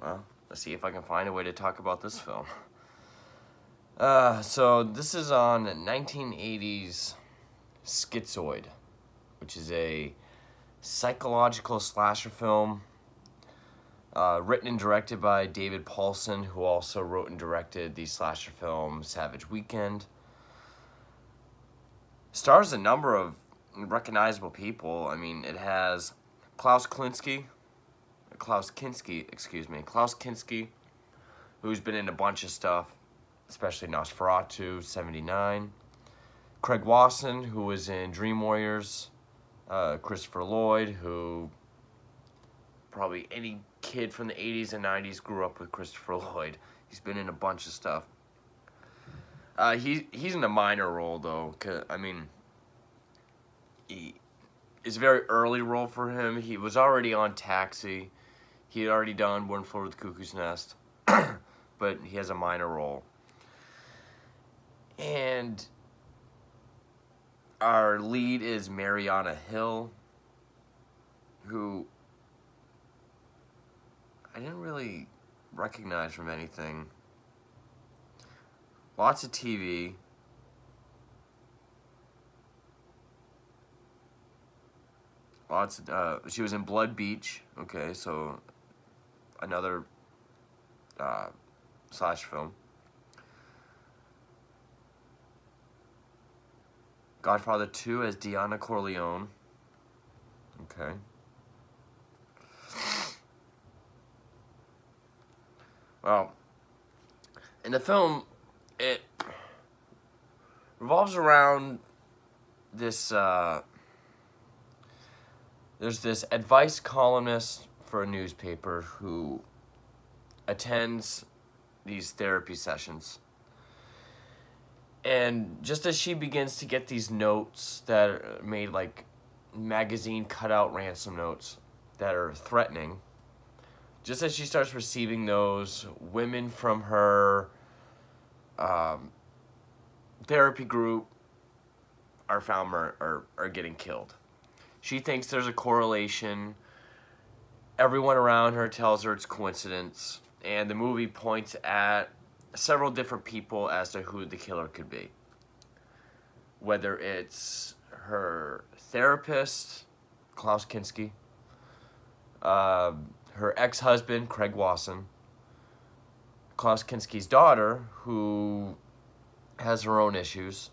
well, let's see if I can find a way to talk about this film. So this is on 1980s Schizoid, which is a psychological slasher film written and directed by David Paulson, who also wrote and directed the slasher film Savage Weekend. Stars a number of recognizable people. I mean, it has Klaus Kinski, who's been in a bunch of stuff, especially Nosferatu, 79. Craig Wasson, who was in Dream Warriors. Christopher Lloyd, who probably any kid from the 80s and 90s grew up with Christopher Lloyd. He's been in a bunch of stuff. He's in a minor role, though. I mean, it's a very early role for him. He was already on Taxi. He had already done One Flew Over the Cuckoo's Nest. But he has a minor role. And our lead is Mariana Hill, who I didn't really recognize from anything. Lots of TV. She was in Blood Beach. Okay, so another slash film. Godfather 2 as Diana Corleone. Okay. Well, in the film, it revolves around this, there's this advice columnist for a newspaper who attends these therapy sessions. And just as she begins to get these notes that are made like magazine cutout ransom notes that are threatening, just as she starts receiving those, women from her therapy group are getting killed. She thinks there's a correlation. Everyone around her tells her it's coincidence, and the movie points at several different people as to who the killer could be. Whether it's her therapist, Klaus Kinski, her ex-husband, Craig Wasson, Klaus Kinski's daughter, who has her own issues,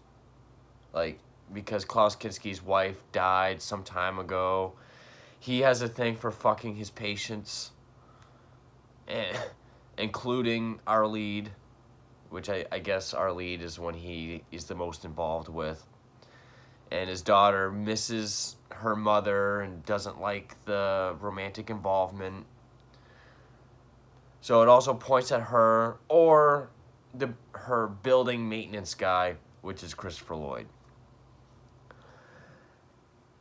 like because Klaus Kinski's wife died some time ago, he has a thing for fucking his patients, including our lead, which I guess our lead is one he is the most involved with. And his daughter misses her mother and doesn't like the romantic involvement. So it also points at her or her building maintenance guy, which is Christopher Lloyd.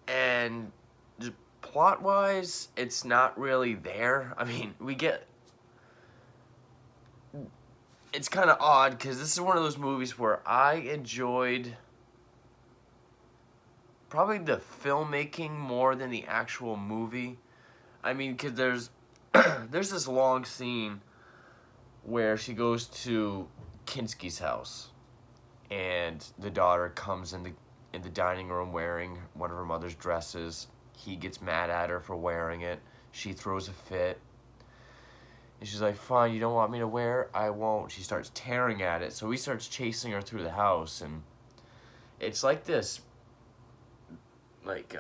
And plot-wise, it's not really there. I mean, it's kind of odd because this is one of those movies where I enjoyed probably the filmmaking more than the actual movie. I mean, because there's this long scene where she goes to Kinski's house, and the daughter comes in the dining room wearing one of her mother's dresses. He gets mad at her for wearing it. She throws a fit. And she's like, fine, you don't want me to wear it? I won't. She starts tearing at it. So he starts chasing her through the house. And it's like this, like,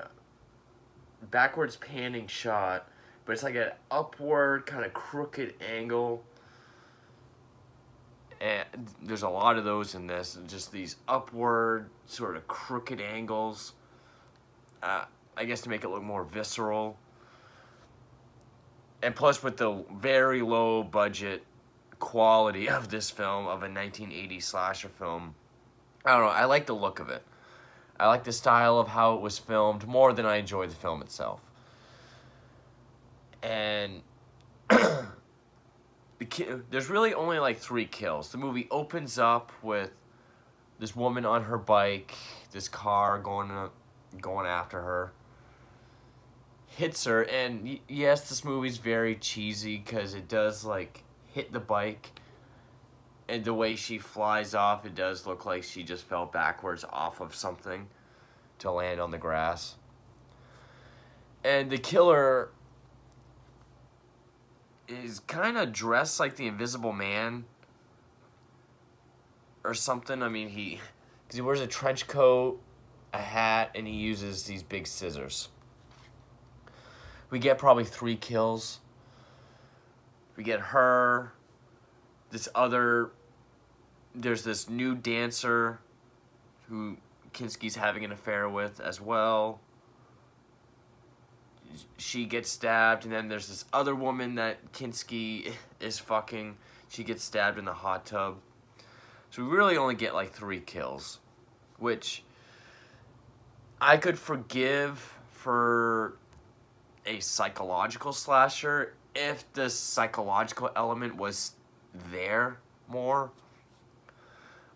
backwards panning shot. But it's like an upward, kind of crooked angle. And there's a lot of those in this. Just these upward, sort of crooked angles. I guess to make it look more visceral. And plus with the very low budget quality of this film, of a 1980s slasher film, I don't know, I like the look of it. I like the style of how it was filmed more than I enjoyed the film itself. And there's really only like 3 kills. The movie opens up with this woman on her bike, this car going after her. hits her, and yes, this movie's very cheesy because it does like hit the bike, and the way she flies off, it does look like she just fell backwards off of something to land on the grass. And the killer is kind of dressed like the Invisible Man or something. I mean, because he wears a trench coat, a hat, and he uses these big scissors. We get probably 3 kills. We get her, there's this new dancer who Kinski's having an affair with as well. She gets stabbed, and then there's this other woman that Kinski is fucking. She gets stabbed in the hot tub. So we really only get like 3 kills, which I could forgive for a psychological slasher if the psychological element was there more.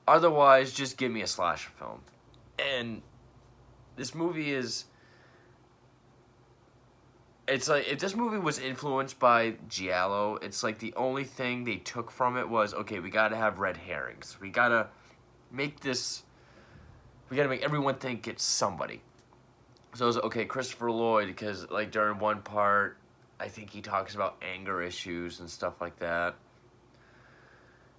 Otherwise, just give me a slasher film. And this movie is... It's like, if this movie was influenced by Giallo, it's like the only thing they took from it was, okay, we gotta have red herrings. We gotta make everyone think it's somebody. So it was, okay, Christopher Lloyd, because like during one part, I think he talks about anger issues and stuff like that.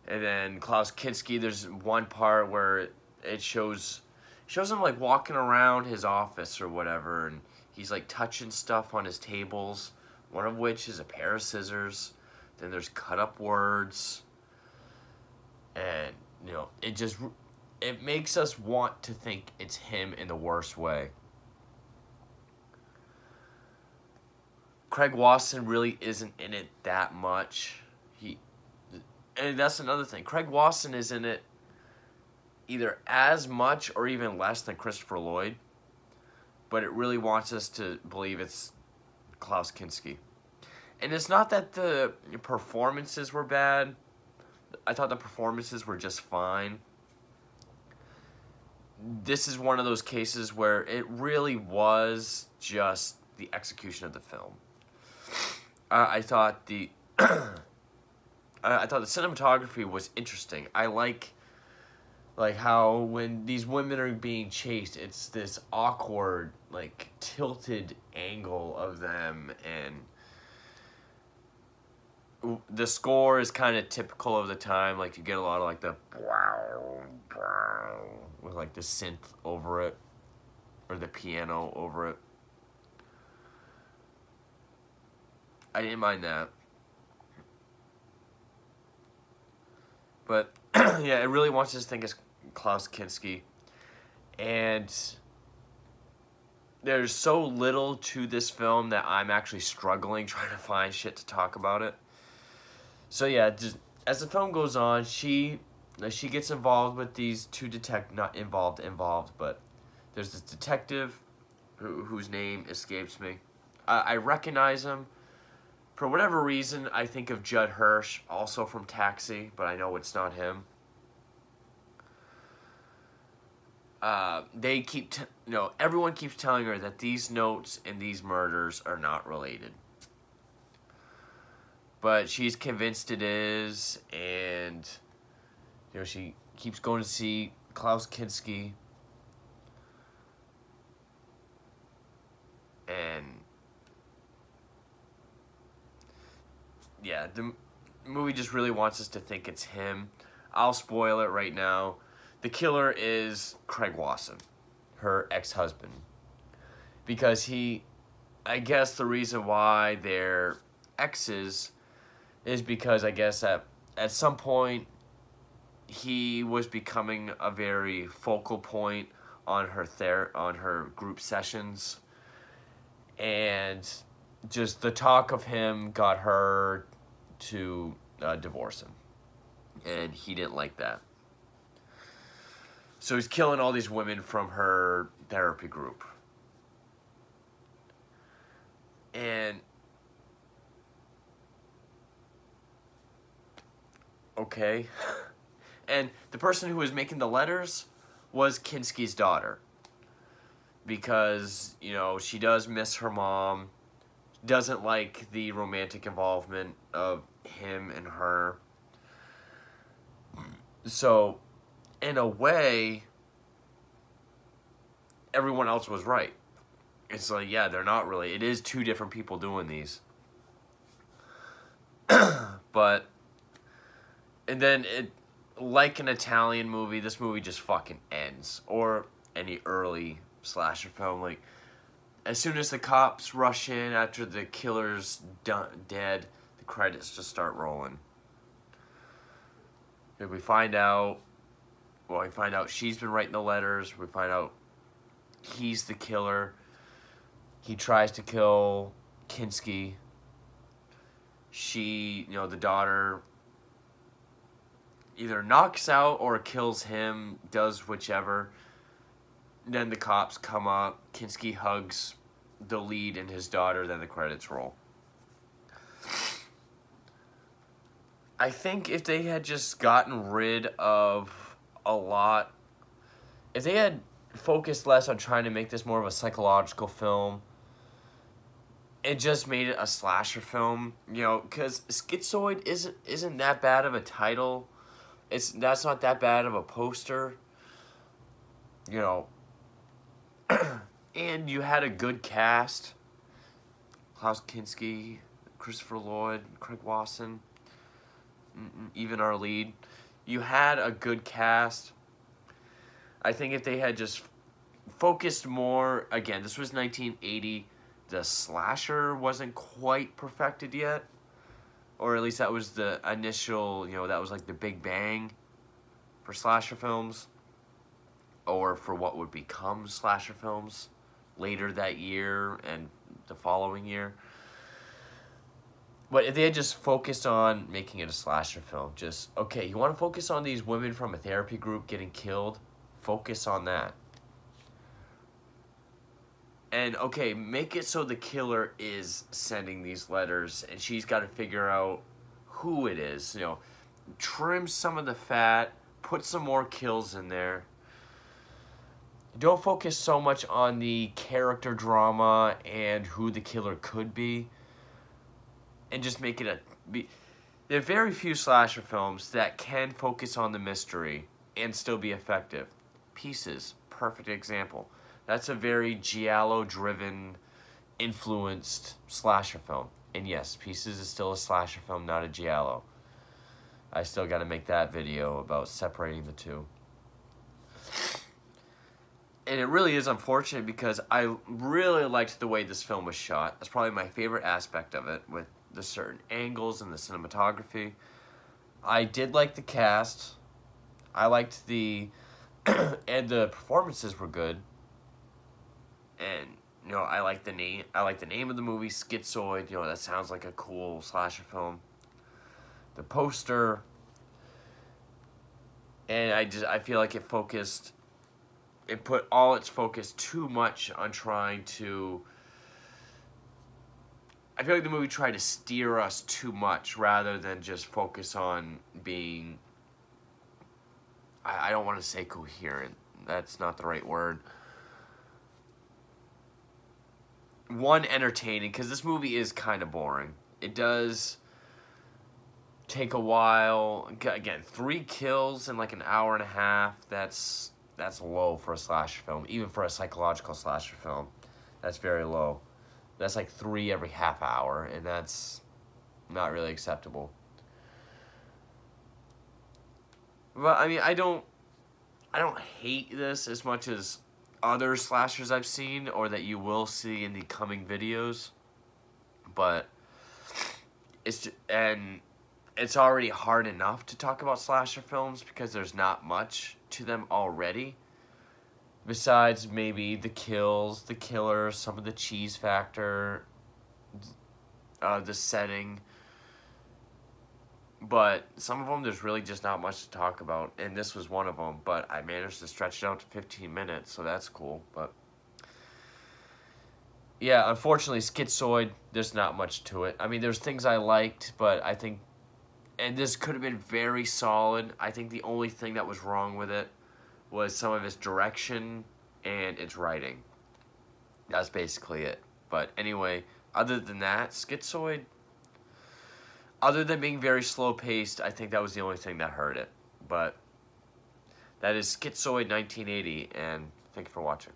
And then Klaus Kinski, there's one part where it shows him like walking around his office or whatever, and he's like touching stuff on his tables, one of which is a pair of scissors. Then there's cut up words. And, you know, it makes us want to think it's him in the worst way. Craig Wasson really isn't in it that much. And that's another thing. Craig Wasson is in it either as much or even less than Christopher Lloyd. But it really wants us to believe it's Klaus Kinski. And it's not that the performances were bad. I thought the performances were just fine. This is one of those cases where it really was just the execution of the film. I thought the cinematography was interesting. I like how when these women are being chased, it's this awkward, like, tilted angle of them, and the score is kind of typical of the time. Like, you get a lot of, like, the with, like, the synth over it, or the piano over it. I didn't mind that. But, yeah, it really wants us to think it's Klaus Kinski. And there's so little to this film that I'm actually struggling trying to find shit to talk about it. So, yeah, just, as the film goes on, she gets involved with these 2 not involved, but there's this detective whose name escapes me. I recognize him. For whatever reason, I think of Judd Hirsch, also from Taxi, but I know it's not him. Everyone keeps telling her that these notes and these murders are not related. But she's convinced it is, and she keeps going to see Klaus Kinski. And yeah, the movie just really wants us to think it's him. I'll spoil it right now. The killer is Craig Wasson, her ex-husband. Because I guess the reason why they're exes is because I guess at some point he was becoming a very focal point on her group sessions. And just the talk of him got her to divorce him. And he didn't like that. So he's killing all these women from her therapy group. And okay. And the person who was making the letters was Kinski's daughter. Because, she does miss her mom. doesn't like the romantic involvement of him and her. So, in a way, everyone else was right. It's like, yeah, they're not really. It is two different people doing these. But, and then like an Italian movie, this movie just fucking ends. Or any early slasher film, like, as soon as the cops rush in after the killer's dead, the credits just start rolling. And we find out she's been writing the letters. We find out he's the killer. He tries to kill Kinski. She, the daughter either knocks out or kills him, does whichever. Then the cops come up. Kinski hugs the lead and his daughter. Then the credits roll. I think if they had just gotten rid of a lot, if they had focused less on trying to make this more of a psychological film, it just made it a slasher film, because Schizoid isn't that bad of a title. That's not that bad of a poster, and you had a good cast. Klaus Kinski, Christopher Lloyd, Craig Wasson, even our lead. You had a good cast. I think if they had just focused more, again, this was 1980, the slasher wasn't quite perfected yet. Or at least that was the initial, that was like the big bang for slasher films. Or for what would become slasher films later that year and the following year. But if they had just focused on making it a slasher film, just, okay, you want to focus on these women from a therapy group getting killed? Focus on that. And, okay, make it so the killer is sending these letters and she's got to figure out who it is. Trim some of the fat, put some more kills in there. Don't focus so much on the character drama and who the killer could be. And just make it there are very few slasher films that can focus on the mystery and still be effective. Pieces, perfect example. That's a very giallo-driven, influenced slasher film. And yes, Pieces is still a slasher film, not a giallo. I still got to make that video about separating the two. And it really is unfortunate because I really liked the way this film was shot. That's probably my favorite aspect of it, with the certain angles and the cinematography. I did like the cast. I liked and the performances were good. And, I like the name. I like the name of the movie, Schizoid. That sounds like a cool slasher film. The poster. And I feel like it put all its focus too much on trying to... I feel like the movie tried to steer us too much rather than just focus on being... I don't want to say coherent. That's not the right word. One, entertaining, because this movie is kind of boring. It does take a while. Again, 3 kills in like an hour and a half. That's low for a slasher film. Even for a psychological slasher film, that's very low. That's like 3 every half hour, and that's not really acceptable. But I mean, I don't hate this as much as other slashers I've seen or that you will see in the coming videos. But it's already hard enough to talk about slasher films because there's not much to them already. Besides maybe the kills, the killer, some of the cheese factor, the setting. But some of them, there's really just not much to talk about. And this was one of them. But I managed to stretch it out to 15 minutes, so that's cool. But yeah, unfortunately, Schizoid, there's not much to it. I mean, there's things I liked, but I think... And this could have been very solid. I think the only thing that was wrong with it was some of its direction and its writing. That's basically it. But anyway, other than that, Schizoid, other than being very slow-paced, I think that was the only thing that hurt it. But that is Schizoid 1980, and thank you for watching.